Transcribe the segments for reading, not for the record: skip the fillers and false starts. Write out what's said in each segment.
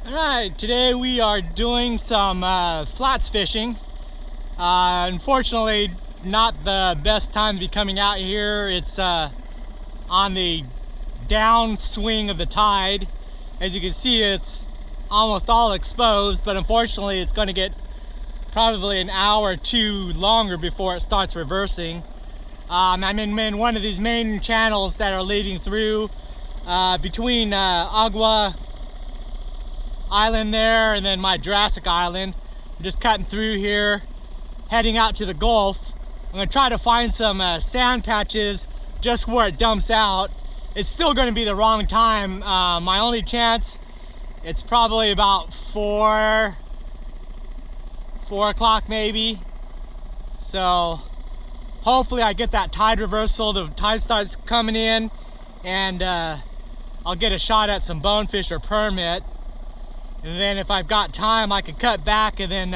Alright, today we are doing some flats fishing. Unfortunately, not the best time to be coming out here. It's on the downswing of the tide. As you can see, it's almost all exposed, but unfortunately it's going to get probably an hour or two longer before it starts reversing. I'm in one of these main channels that are leading through between Agua Island there and then my Jurassic Island. I'm just cutting through here, heading out to the Gulf. I'm going to try to find some sand patches just where it dumps out. It's still going to be the wrong time. My only chance, it's probably about 4 o'clock maybe. So hopefully I get that tide reversal, the tide starts coming in, and I'll get a shot at some bonefish or permit. And then if I've got time, I can cut back, and then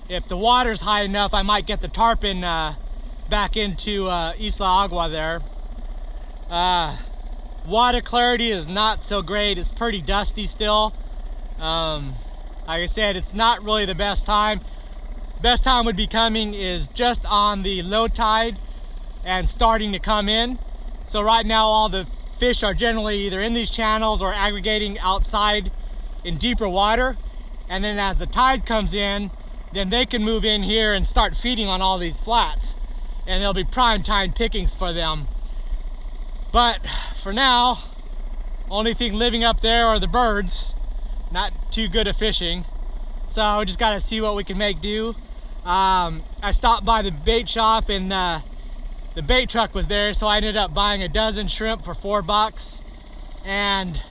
if the water's high enough, I might get the tarpon back into Isla Agua there. Water clarity is not so great. It's pretty dusty still. Like I said, it's not really the best time. Best time would be coming is just on the low tide and starting to come in. So right now all the fish are generally either in these channels or aggregating outside in deeper water, and then as the tide comes in, then they can move in here and start feeding on all these flats, and there'll be prime time pickings for them. But for now, only thing living up there are the birds. Not too good at fishing, so we just got to see what we can make do. I stopped by the bait shop, and the bait truck was there, so I ended up buying a dozen shrimp for $4, and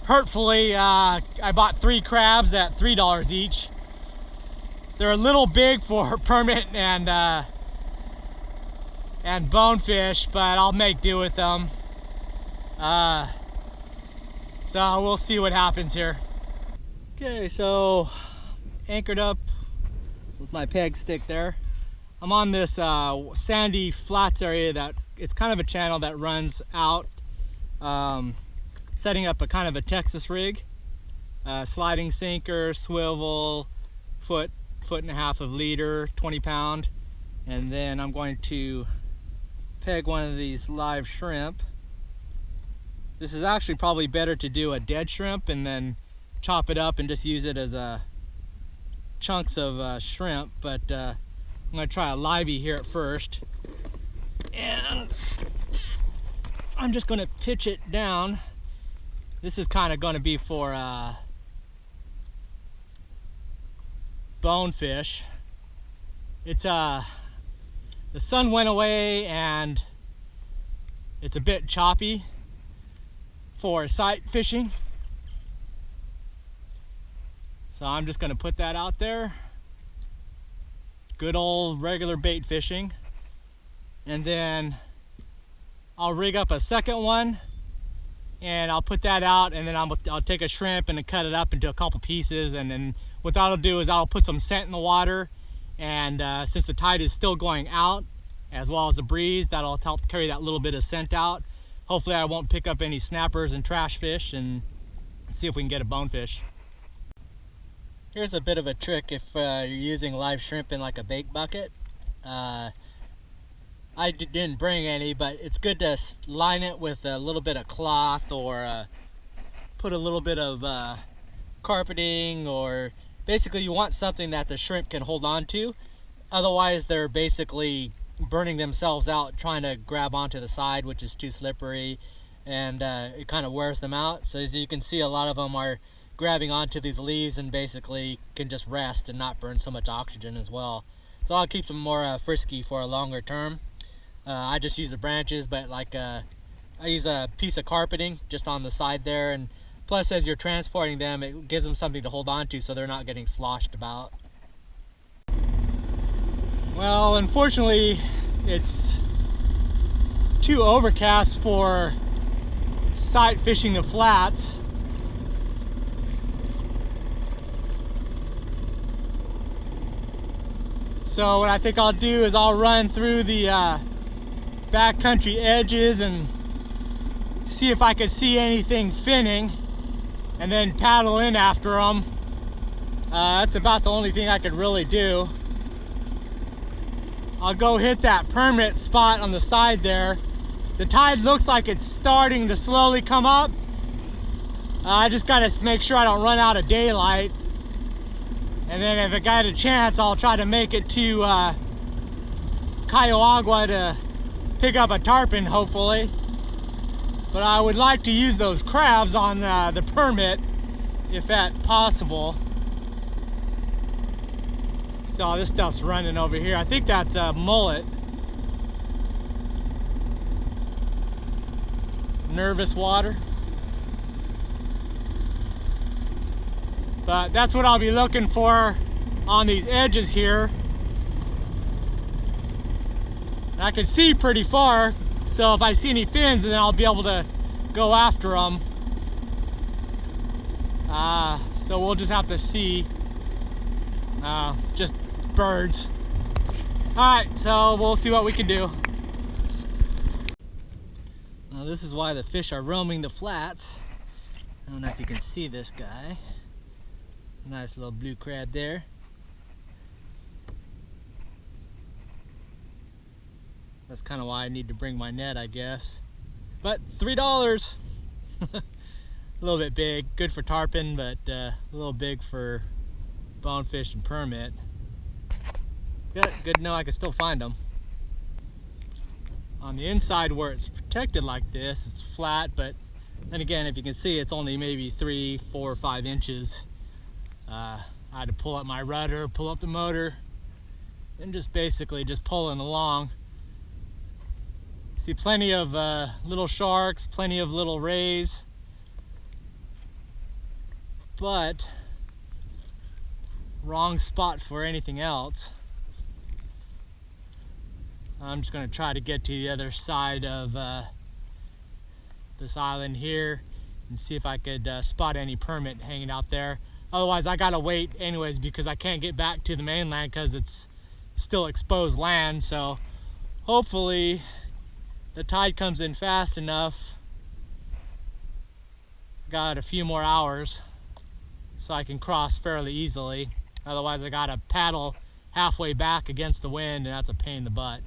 hurtfully, I bought 3 crabs at $3 each. They're a little big for permit and bonefish, but I'll make do with them. So we'll see what happens here. Okay, so anchored up with my peg stick there. I'm on this sandy flats area that it's kind of a channel that runs out. Setting up a kind of a Texas rig, sliding sinker, swivel, foot and a half of leader, 20 pound, and then I'm going to peg one of these live shrimp. This is actually probably better to do a dead shrimp and then chop it up and just use it as chunks of shrimp, but I'm going to try a livey here at first, and I'm just going to pitch it down. This is kind of going to be for bonefish. It's the sun went away and it's a bit choppy for sight fishing, so I'm just going to put that out there. Good old regular bait fishing, and then I'll rig up a second one and I'll put that out, and then I'll take a shrimp and then cut it up into a couple pieces, and then what that'll do is I'll put some scent in the water, and since the tide is still going out as well as the breeze, that'll help carry that little bit of scent out. Hopefully I won't pick up any snappers and trash fish, and see if we can get a bonefish. Here's a bit of a trick if you're using live shrimp in like a bait bucket. I didn't bring any, but it's good to line it with a little bit of cloth, or put a little bit of carpeting, or basically you want something that the shrimp can hold on to. Otherwise they're basically burning themselves out trying to grab onto the side, which is too slippery, and it kind of wears them out. So as you can see, a lot of them are grabbing onto these leaves and basically can just rest and not burn so much oxygen as well. So I'll keep them more frisky for a longer term. I just use the branches, but like I use a piece of carpeting just on the side there, and plus as you're transporting them, it gives them something to hold on to so they're not getting sloshed about. Well, unfortunately it's too overcast for sight fishing the flats. So what I think I'll do is I'll run through the backcountry edges and see if I can see anything finning. and then paddle in after them. That's about the only thing I could really do. I'll go hit that permit spot on the side there. The tide looks like it's starting to slowly come up. I just gotta make sure I don't run out of daylight. And then if I got a chance, I'll try to make it to Cayo to pick up a tarpon, hopefully. But I would like to use those crabs on the permit, if that's possible. So this stuff's running over here. I think that's a mullet. Nervous water. But that's what I'll be looking for on these edges here. And I can see pretty far, so if I see any fins, then I'll be able to go after them. So we'll just have to see. Just birds. Alright, so we'll see what we can do. Now this is why the fish are roaming the flats. I don't know if you can see this guy. Nice little blue crab there. That's kind of why I need to bring my net, I guess. But $3. A little bit big, good for tarpon, but a little big for bonefish and permit. Good to know I can still find them. On the inside where it's protected like this, it's flat, but then again, if you can see, it's only maybe 3, 4, 5 inches. I had to pull up my rudder, pull up the motor, and just basically just pulling along. See plenty of little sharks, plenty of little rays, but wrong spot for anything else. I'm just going to try to get to the other side of this island here and see if I could spot any permit hanging out there. Otherwise I gotta wait anyways, because I can't get back to the mainland because it's still exposed land. So hopefully the tide comes in fast enough. Got a few more hours so I can cross fairly easily. Otherwise I gotta paddle halfway back against the wind, and that's a pain in the butt.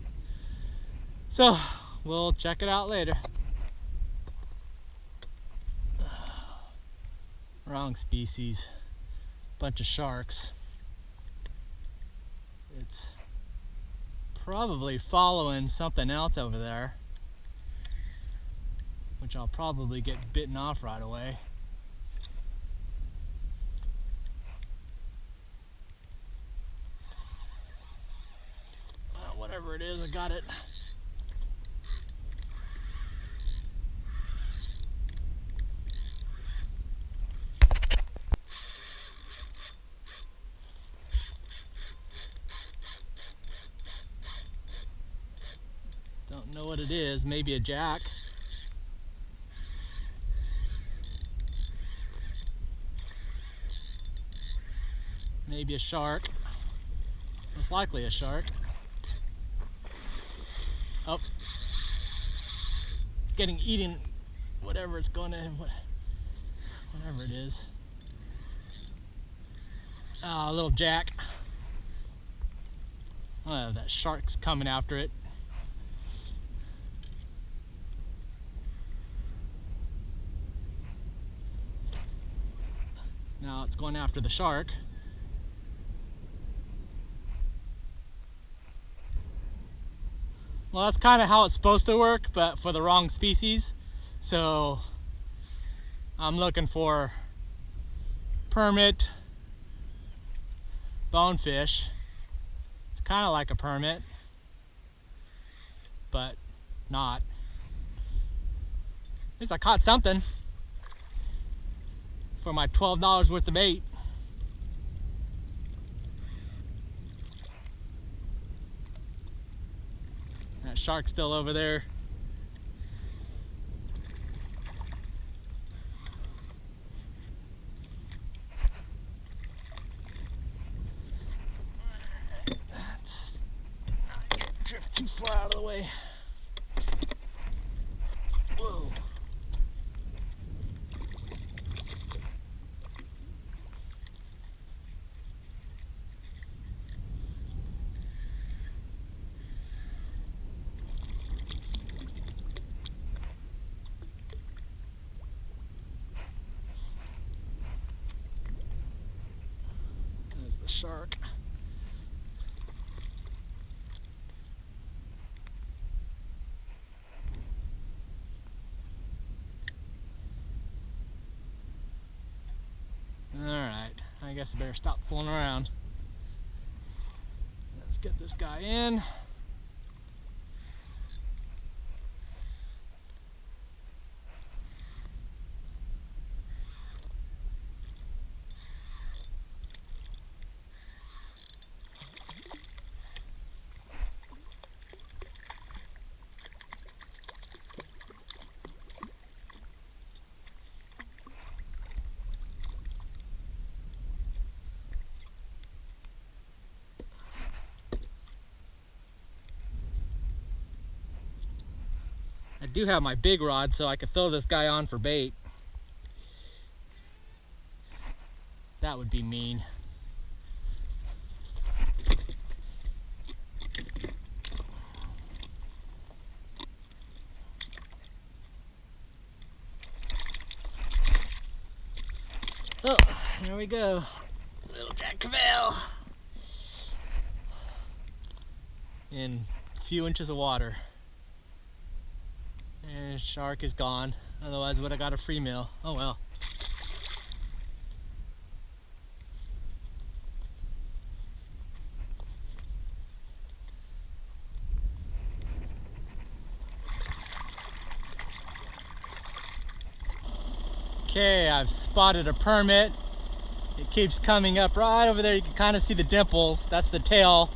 So we'll check it out later. Wrong species. Bunch of sharks. It's probably following something else over there, which I'll probably get bitten off right away. Well, whatever it is, I got it. Don't know what it is, maybe a jack. Maybe a shark. Most likely a shark. Oh. It's getting eaten, whatever it's going to, whatever it is. Ah, a little jack. Oh, that shark's coming after it. Now it's going after the shark. Well, that's kind of how it's supposed to work, but for the wrong species. So I'm looking for permit bonefish. It's kind of like a permit, but not. At least I caught something for my $12 worth of bait. That shark's still over there. Let's not get drift too far out of the way. Whoa. shark. Alright, I guess I better stop fooling around. Let's get this guy in. I do have my big rod, so I could throw this guy on for bait. That would be mean. Oh, here we go. Little Jack Crevalle. In a few inches of water. And shark is gone. Otherwise I would have got a free meal. Oh well. Okay, I've spotted a permit. It keeps coming up right over there. You can kind of see the dimples. That's the tail.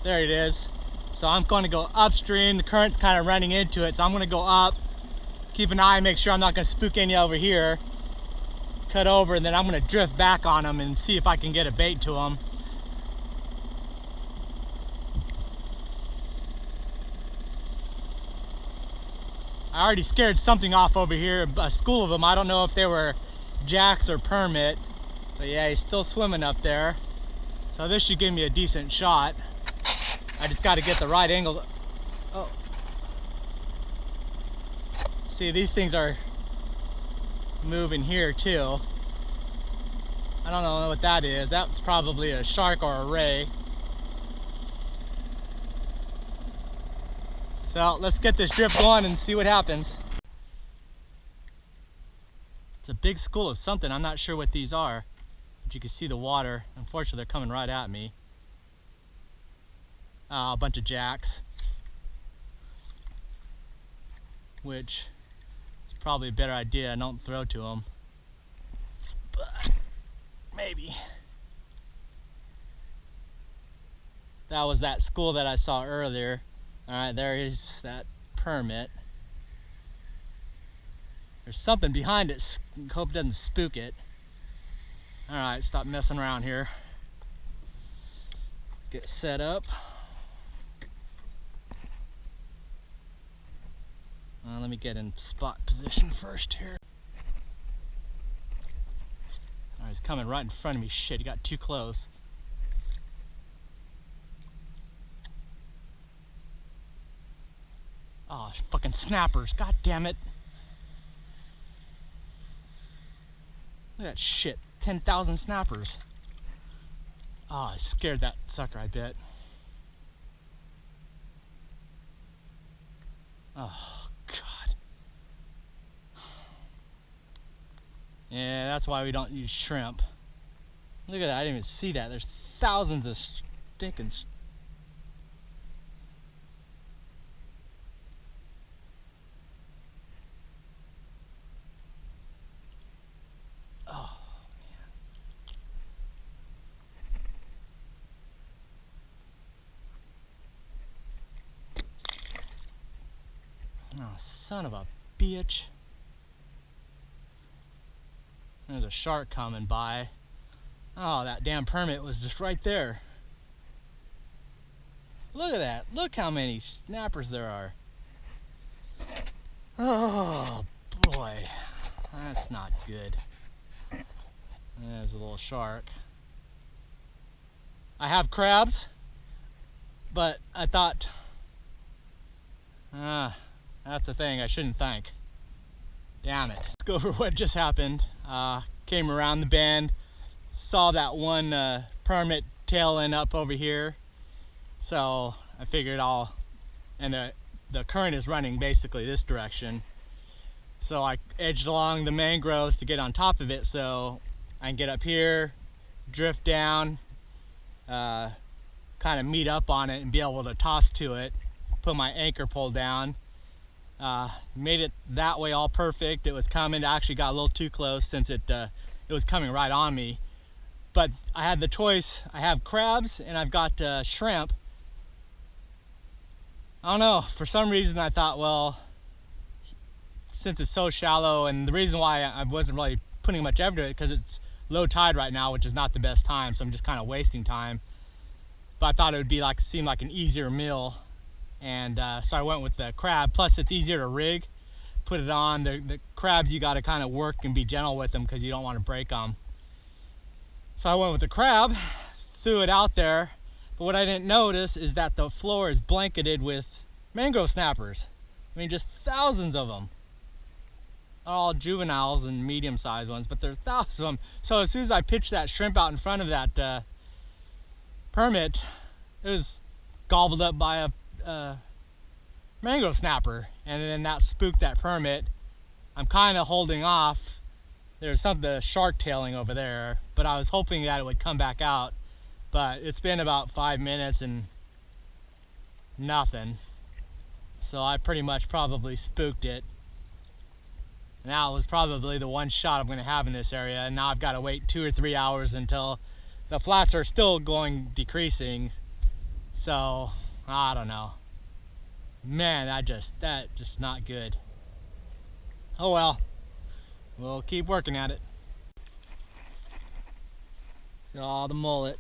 There it is. So I'm going to go upstream. The current's kind of running into it, so I'm going to go up, keep an eye, make sure I'm not going to spook any over here, cut over, and then I'm going to drift back on them and see if I can get a bait to them. I already scared something off over here, a school of them. I don't know if they were jacks or permit, but yeah, he's still swimming up there. So this should give me a decent shot. I just got to get the right angle. Oh. See, these things are moving here too. I don't know what that is. That's probably a shark or a ray. So let's get this drift going and see what happens. It's a big school of something. I'm not sure what these are, but you can see the water. Unfortunately, they're coming right at me. A bunch of jacks, which is probably a better idea. I don't throw to them, but maybe. That was that school that I saw earlier. All right, there is that permit. There's something behind it. Hope it doesn't spook it. All right, stop messing around here. Get set up. Let me get in spot position first here. Oh, he's coming right in front of me. Shit, he got too close. Oh, fucking snappers. God damn it. Look at that shit. 10,000 snappers. Oh, I scared that sucker, I bet. Oh. God. Yeah, that's why we don't use shrimp. Look at that, I didn't even see that. There's thousands of stinking. Oh, man. Oh, son of a bitch. There's a shark coming by. Oh, that damn permit was just right there. Look at that. Look how many snappers there are. Oh, boy. That's not good. There's a little shark. I have crabs, but I thought, that's the thing I shouldn't think. Damn it. Let's go over what just happened. Came around the bend, saw that one permit tailing up over here, so I figured and the current is running basically this direction, so I edged along the mangroves to get on top of it so I can get up here, drift down, kind of meet up on it and be able to toss to it, put my anchor pole down. Made it that way all perfect. It was coming. I actually got a little too close since it was coming right on me. But I had the choice. I have crabs and I've got shrimp. I don't know. For some reason I thought, well, since it's so shallow, and the reason why I wasn't really putting much effort into it because it's low tide right now, which is not the best time, so I'm just kind of wasting time. But I thought it would seem like an easier meal. And so I went with the crab. Plus it's easier to rig, put it on. The crabs you got to kind of work and be gentle with them because you don't want to break them. So I went with the crab, threw it out there, but what I didn't notice is that the floor is blanketed with mangrove snappers. I mean, just thousands of them. All juveniles and medium-sized ones, but there's thousands of them. So as soon as I pitched that shrimp out in front of that permit, it was gobbled up by a mangrove snapper, and then that spooked that permit. I'm kind of holding off. There's the shark tailing over there, but I was hoping that it would come back out. But it's been about 5 minutes and nothing. So I pretty much probably spooked it. And that was probably the one shot I'm going to have in this area, and now I've got to wait 2 or 3 hours until the flats are still decreasing. So I don't know. Man, that just not good. Oh well, we'll keep working at it. See all the mullet.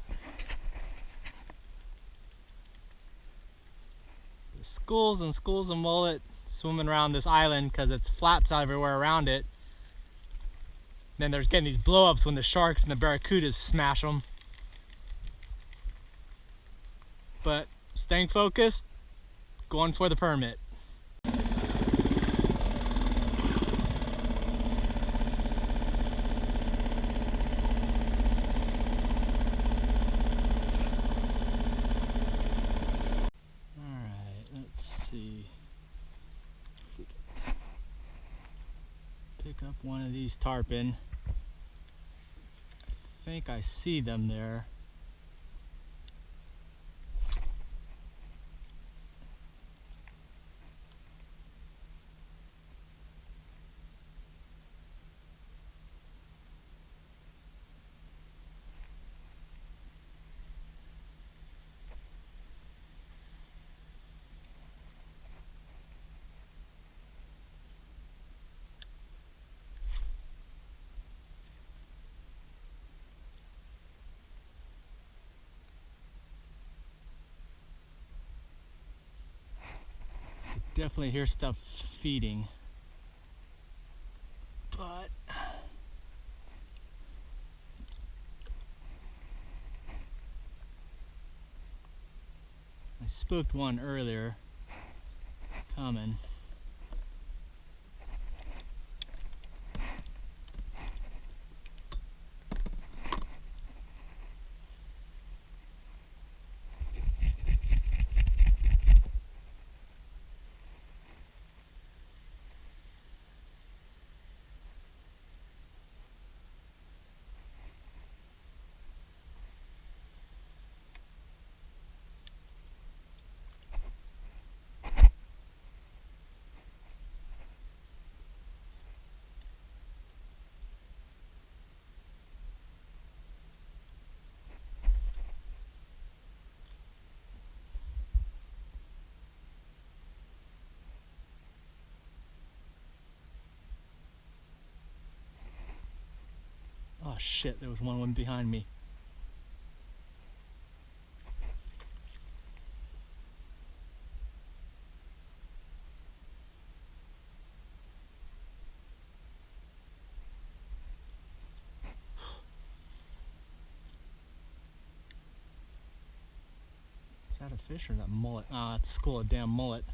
There's schools and schools of mullet swimming around this island because it's flats everywhere around it. Then there's getting these blow-ups when the sharks and the barracudas smash them. But staying focused, going for the permit. Alright, let's see if we can pick up one of these tarpon. I think I see them there. Definitely hear stuff feeding, but I spooked one earlier coming. Oh shit, there was one behind me. Is that a fish or that mullet? Ah, it's a school of damn mullet.